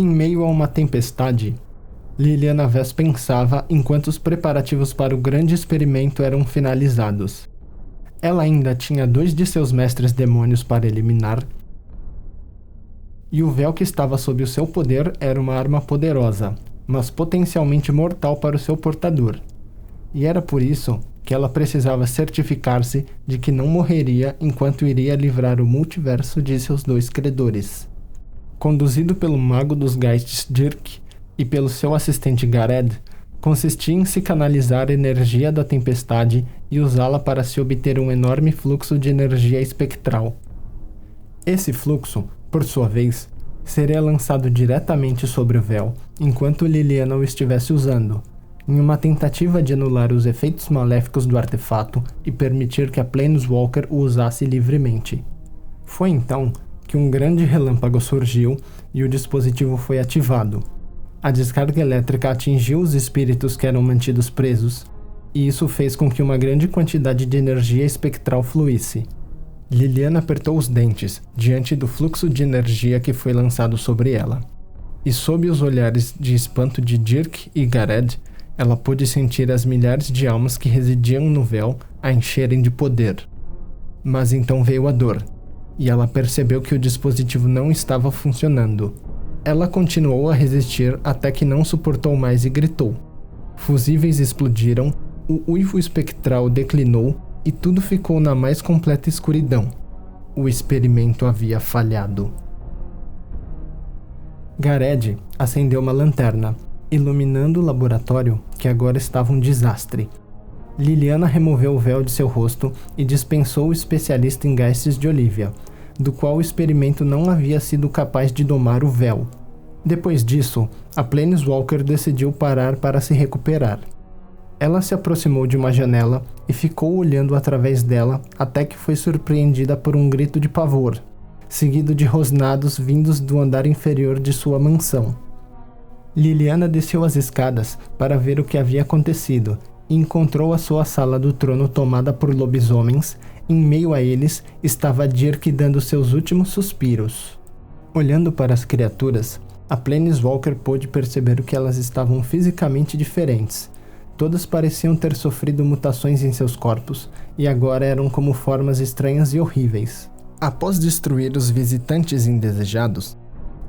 Em meio a uma tempestade, Liliana Vess pensava enquanto os preparativos para o grande experimento eram finalizados. Ela ainda tinha 2 de seus mestres demônios para eliminar, e o véu que estava sob o seu poder era uma arma poderosa, mas potencialmente mortal para o seu portador. E era por isso que ela precisava certificar-se de que não morreria enquanto iria livrar o multiverso de seus 2 credores. Conduzido pelo mago dos Geists Dirk e pelo seu assistente Gared, consistia em se canalizar a energia da tempestade e usá-la para se obter um enorme fluxo de energia espectral. Esse fluxo, por sua vez, seria lançado diretamente sobre o véu enquanto Liliana o estivesse usando, em uma tentativa de anular os efeitos maléficos do artefato e permitir que a Planeswalker o usasse livremente. Foi então que um grande relâmpago surgiu e o dispositivo foi ativado. A descarga elétrica atingiu os espíritos que eram mantidos presos, e isso fez com que uma grande quantidade de energia espectral fluísse. Liliana apertou os dentes diante do fluxo de energia que foi lançado sobre ela. E sob os olhares de espanto de Dirk e Gared, ela pôde sentir as milhares de almas que residiam no véu a encherem de poder. Mas então veio a dor, e ela percebeu que o dispositivo não estava funcionando. Ela continuou a resistir até que não suportou mais e gritou. Fusíveis explodiram, o uivo espectral declinou e tudo ficou na mais completa escuridão. O experimento havia falhado. Gared acendeu uma lanterna, iluminando o laboratório, que agora estava um desastre. Liliana removeu o véu de seu rosto e dispensou o especialista em Geists de Olivia, do qual o experimento não havia sido capaz de domar o véu. Depois disso, a Planeswalker decidiu parar para se recuperar. Ela se aproximou de uma janela e ficou olhando através dela até que foi surpreendida por um grito de pavor, seguido de rosnados vindos do andar inferior de sua mansão. Liliana desceu as escadas para ver o que havia acontecido e encontrou a sua sala do trono tomada por lobisomens. Em meio a eles estava Dirk dando seus últimos suspiros. Olhando para as criaturas, a Planeswalker pôde perceber que elas estavam fisicamente diferentes. Todas pareciam ter sofrido mutações em seus corpos e agora eram como formas estranhas e horríveis. Após destruir os visitantes indesejados,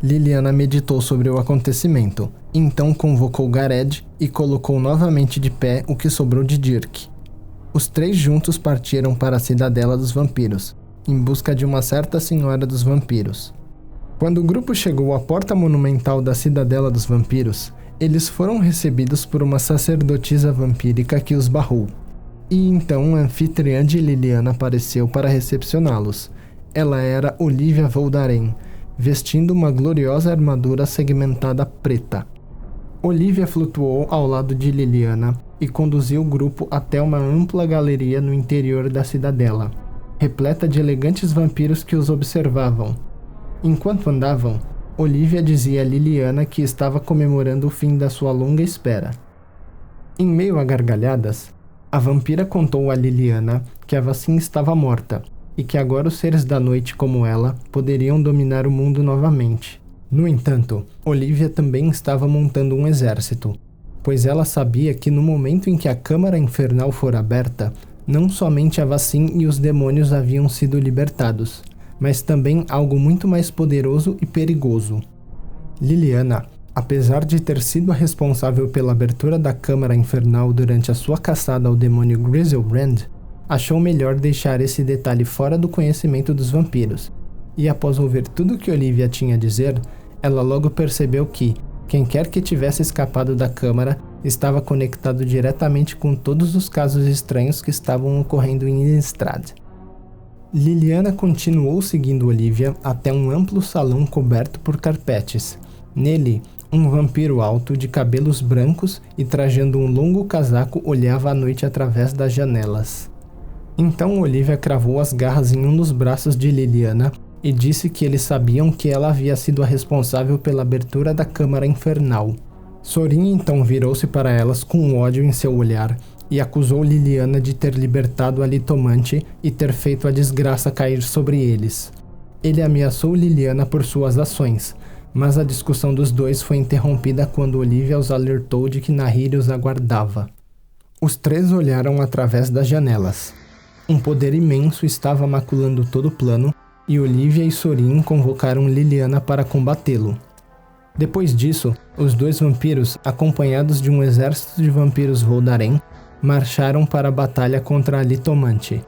Liliana meditou sobre o acontecimento, então convocou Gared e colocou novamente de pé o que sobrou de Dirk. Os 3 juntos partiram para a Cidadela dos Vampiros, em busca de uma certa Senhora dos Vampiros. Quando o grupo chegou à porta monumental da Cidadela dos Vampiros, eles foram recebidos por uma sacerdotisa vampírica que os barrou. E então a anfitriã de Liliana apareceu para recepcioná-los. Ela era Olivia Voldaren, vestindo uma gloriosa armadura segmentada preta. Olivia flutuou ao lado de Liliana e conduziu o grupo até uma ampla galeria no interior da cidadela, repleta de elegantes vampiros que os observavam. Enquanto andavam, Olivia dizia a Liliana que estava comemorando o fim da sua longa espera. Em meio a gargalhadas, a vampira contou a Liliana que a vacina estava morta e que agora os seres da noite como ela poderiam dominar o mundo novamente. No entanto, Olivia também estava montando um exército, pois ela sabia que no momento em que a Câmara Infernal for aberta, não somente a vacina e os demônios haviam sido libertados, mas também algo muito mais poderoso e perigoso. Liliana, apesar de ter sido a responsável pela abertura da Câmara Infernal durante a sua caçada ao demônio Griselbrand, achou melhor deixar esse detalhe fora do conhecimento dos vampiros, e após ouvir tudo o que Olivia tinha a dizer, ela logo percebeu que, quem quer que tivesse escapado da Câmara, estava conectado diretamente com todos os casos estranhos que estavam ocorrendo em Innistrad. Liliana continuou seguindo Olivia até um amplo salão coberto por carpetes. Nele, um vampiro alto de cabelos brancos e trajando um longo casaco olhava a noite através das janelas. Então Olivia cravou as garras em um dos braços de Liliana e disse que eles sabiam que ela havia sido a responsável pela abertura da Câmara Infernal. Sorin então virou-se para elas com ódio em seu olhar e acusou Liliana de ter libertado a Litomante e ter feito a desgraça cair sobre eles. Ele ameaçou Liliana por suas ações, mas a discussão dos dois foi interrompida quando Olivia os alertou de que Nahiri os aguardava. Os três olharam através das janelas. Um poder imenso estava maculando todo o plano e Olivia e Sorin convocaram Liliana para combatê-lo. Depois disso, os dois vampiros, acompanhados de um exército de vampiros Voldaren, marcharam para a batalha contra a Litomante.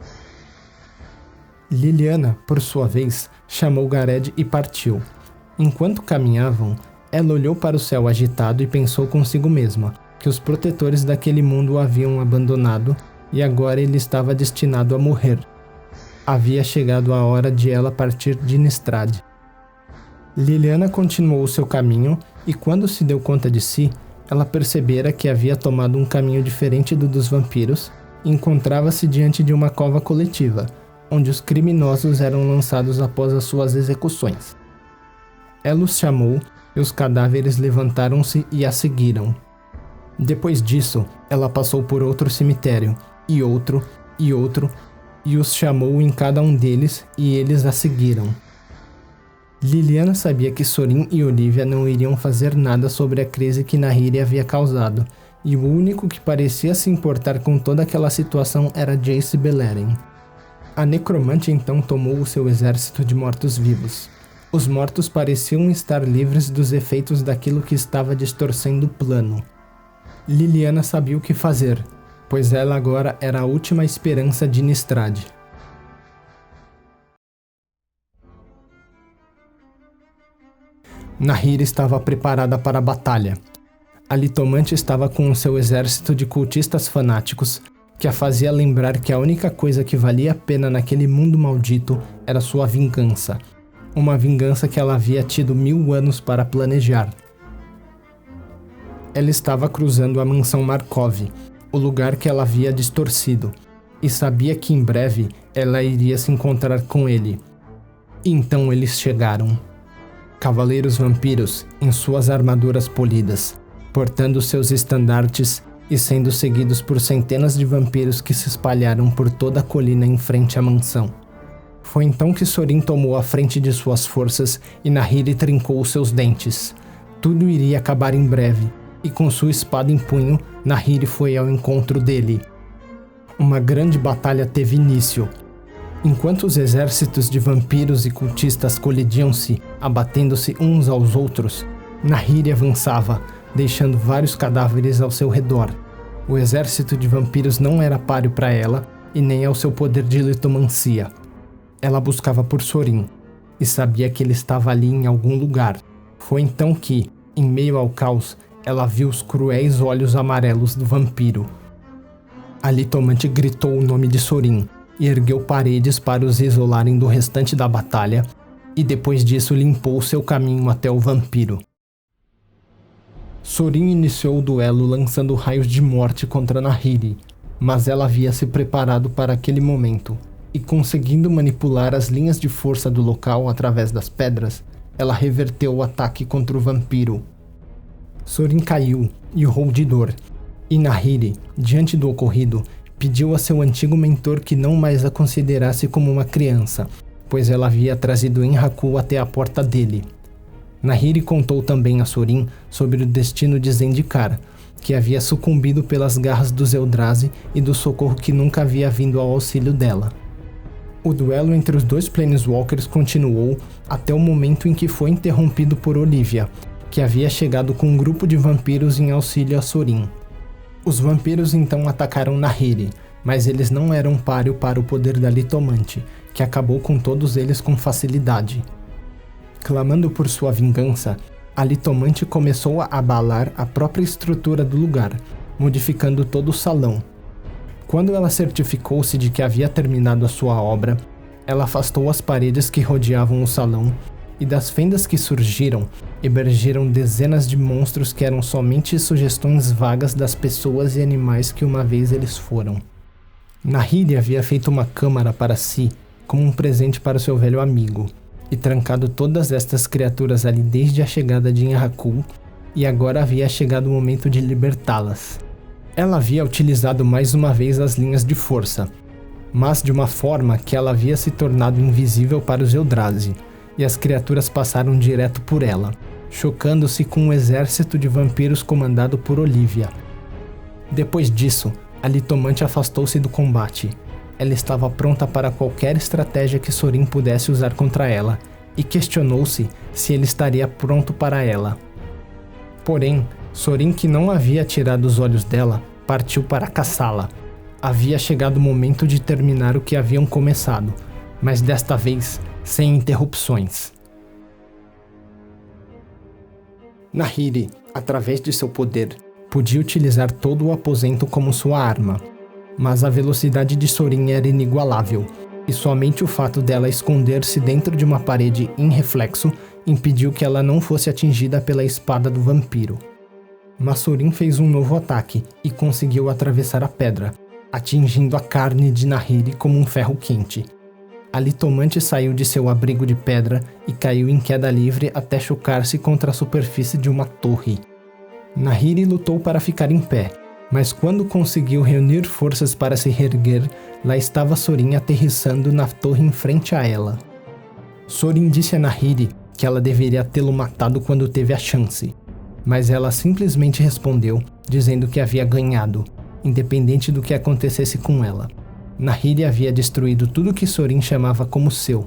Liliana, por sua vez, chamou Garedd e partiu. Enquanto caminhavam, ela olhou para o céu agitado e pensou consigo mesma que os protetores daquele mundo o haviam abandonado e agora ele estava destinado a morrer. Havia chegado a hora de ela partir de Innistrad. Liliana continuou seu caminho e quando se deu conta de si, ela percebera que havia tomado um caminho diferente do dos vampiros e encontrava-se diante de uma cova coletiva, onde os criminosos eram lançados após as suas execuções. Ela os chamou e os cadáveres levantaram-se e a seguiram. Depois disso, ela passou por outro cemitério, e outro, e os chamou em cada um deles e eles a seguiram. Liliana sabia que Sorin e Olivia não iriam fazer nada sobre a crise que Nahiri havia causado, e o único que parecia se importar com toda aquela situação era Jace Beleren. A necromante então tomou o seu exército de mortos-vivos. Os mortos pareciam estar livres dos efeitos daquilo que estava distorcendo o plano. Liliana sabia o que fazer, pois ela agora era a última esperança de Innistrad. Nahiri estava preparada para a batalha. A Litomante estava com o seu exército de cultistas fanáticos, que a fazia lembrar que a única coisa que valia a pena naquele mundo maldito era sua vingança. Uma vingança que ela havia tido 1000 anos para planejar. Ela estava cruzando a mansão Markov, o lugar que ela havia distorcido, e sabia que em breve ela iria se encontrar com ele. E então eles chegaram. Cavaleiros vampiros em suas armaduras polidas, portando seus estandartes e sendo seguidos por centenas de vampiros que se espalharam por toda a colina em frente à mansão. Foi então que Sorin tomou a frente de suas forças e Nahiri trincou seus dentes. Tudo iria acabar em breve, e com sua espada em punho, Nahiri foi ao encontro dele. Uma grande batalha teve início. Enquanto os exércitos de vampiros e cultistas colidiam-se, abatendo-se uns aos outros, Nahiri avançava, deixando vários cadáveres ao seu redor. O exército de vampiros não era páreo para ela, e nem ao seu poder de litomancia. Ela buscava por Sorin, e sabia que ele estava ali em algum lugar. Foi então que, em meio ao caos, ela viu os cruéis olhos amarelos do vampiro. A Litomante gritou o nome de Sorin, e ergueu paredes para os isolarem do restante da batalha, e depois disso limpou seu caminho até o vampiro. Sorin iniciou o duelo lançando raios de morte contra Nahiri, mas ela havia se preparado para aquele momento, e conseguindo manipular as linhas de força do local através das pedras, ela reverteu o ataque contra o vampiro. Sorin caiu e urrou de dor, e Nahiri, diante do ocorrido, pediu a seu antigo mentor que não mais a considerasse como uma criança, pois ela havia trazido Enraku até a porta dele. Nahiri contou também a Sorin sobre o destino de Zendikar, que havia sucumbido pelas garras dos Eldrazi e do socorro que nunca havia vindo ao auxílio dela. O duelo entre os dois Planeswalkers continuou até o momento em que foi interrompido por Olivia, que havia chegado com um grupo de vampiros em auxílio a Sorin. Os vampiros então atacaram Nahiri, mas eles não eram páreo para o poder da Litomante, que acabou com todos eles com facilidade. Clamando por sua vingança, a Litomante começou a abalar a própria estrutura do lugar, modificando todo o salão. Quando ela certificou-se de que havia terminado a sua obra, ela afastou as paredes que rodeavam o salão, e das fendas que surgiram, emergiram dezenas de monstros que eram somente sugestões vagas das pessoas e animais que uma vez eles foram. Nahiri havia feito uma câmara para si, como um presente para seu velho amigo, e trancado todas estas criaturas ali desde a chegada de Enraku, e agora havia chegado o momento de libertá-las. Ela havia utilizado mais uma vez as linhas de força, mas de uma forma que ela havia se tornado invisível para os Eldrazi, e as criaturas passaram direto por ela, chocando-se com um exército de vampiros comandado por Olivia. Depois disso, a litomante afastou-se do combate. Ela estava pronta para qualquer estratégia que Sorin pudesse usar contra ela, e questionou-se se ele estaria pronto para ela. Porém, Sorin, que não havia tirado os olhos dela, partiu para caçá-la. Havia chegado o momento de terminar o que haviam começado, mas desta vez sem interrupções. Nahiri, através de seu poder, podia utilizar todo o aposento como sua arma, mas a velocidade de Sorin era inigualável, e somente o fato dela esconder-se dentro de uma parede em reflexo impediu que ela não fosse atingida pela espada do vampiro. Mas Sorin fez um novo ataque e conseguiu atravessar a pedra, atingindo a carne de Nahiri como um ferro quente. A litomante saiu de seu abrigo de pedra e caiu em queda livre até chocar-se contra a superfície de uma torre. Nahiri lutou para ficar em pé, mas quando conseguiu reunir forças para se reerguer, lá estava Sorin aterrissando na torre em frente a ela. Sorin disse a Nahiri que ela deveria tê-lo matado quando teve a chance, mas ela simplesmente respondeu, dizendo que havia ganhado, independente do que acontecesse com ela. Nahiri havia destruído tudo que Sorin chamava como seu.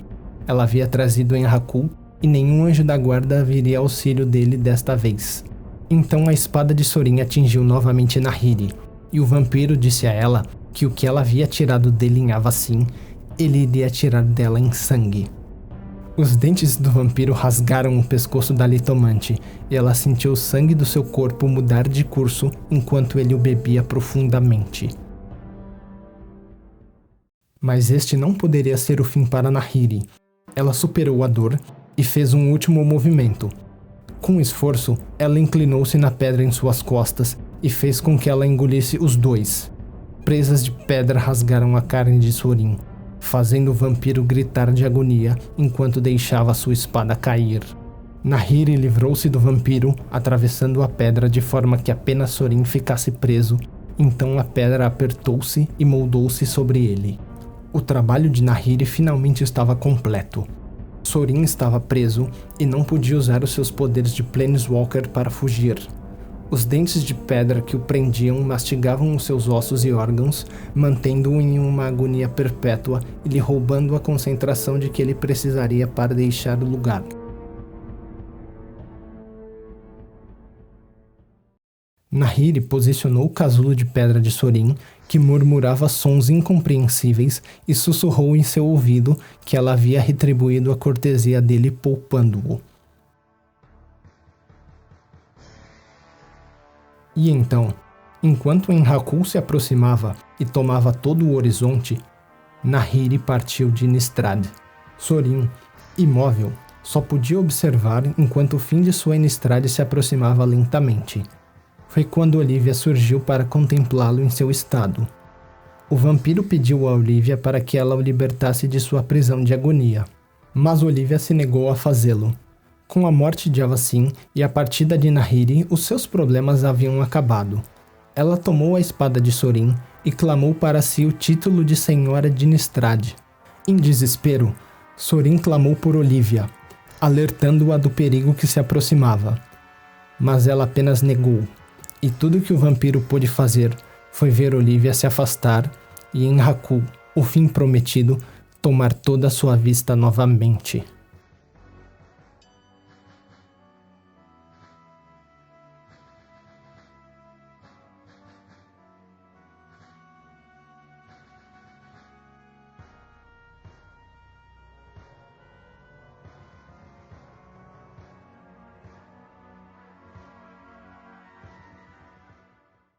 Ela havia trazido Enraku e nenhum anjo da guarda viria ao auxílio dele desta vez. Então a espada de Sorin atingiu novamente Nahiri, e o vampiro disse a ela que o que ela havia tirado dele em Avacyn, ele iria tirar dela em sangue. Os dentes do vampiro rasgaram o pescoço da litomante, e ela sentiu o sangue do seu corpo mudar de curso enquanto ele o bebia profundamente. Mas este não poderia ser o fim para Nahiri. Ela superou a dor e fez um último movimento. Com esforço, ela inclinou-se na pedra em suas costas e fez com que ela engolisse os dois. Presas de pedra rasgaram a carne de Sorin, fazendo o vampiro gritar de agonia enquanto deixava sua espada cair. Nahiri livrou-se do vampiro, atravessando a pedra de forma que apenas Sorin ficasse preso, então a pedra apertou-se e moldou-se sobre ele. O trabalho de Nahiri finalmente estava completo. Sorin estava preso e não podia usar os seus poderes de Planeswalker para fugir. Os dentes de pedra que o prendiam mastigavam os seus ossos e órgãos, mantendo-o em uma agonia perpétua e lhe roubando a concentração de que ele precisaria para deixar o lugar. Nahiri posicionou o casulo de pedra de Sorin, que murmurava sons incompreensíveis, e sussurrou em seu ouvido que ela havia retribuído a cortesia dele poupando-o. E então, enquanto Enraku se aproximava e tomava todo o horizonte, Nahiri partiu de Innistrad. Sorin, imóvel, só podia observar enquanto o fim de sua Innistrad se aproximava lentamente. Foi quando Olivia surgiu para contemplá-lo em seu estado. O vampiro pediu a Olivia para que ela o libertasse de sua prisão de agonia, mas Olivia se negou a fazê-lo. Com a morte de Avacyn e a partida de Nahiri, os seus problemas haviam acabado. Ela tomou a espada de Sorin e clamou para si o título de Senhora de Innistrad. Em desespero, Sorin clamou por Olivia, alertando-a do perigo que se aproximava. Mas ela apenas negou. E tudo que o vampiro pôde fazer foi ver Olivia se afastar e Enraku, o fim prometido, tomar toda a sua vista novamente.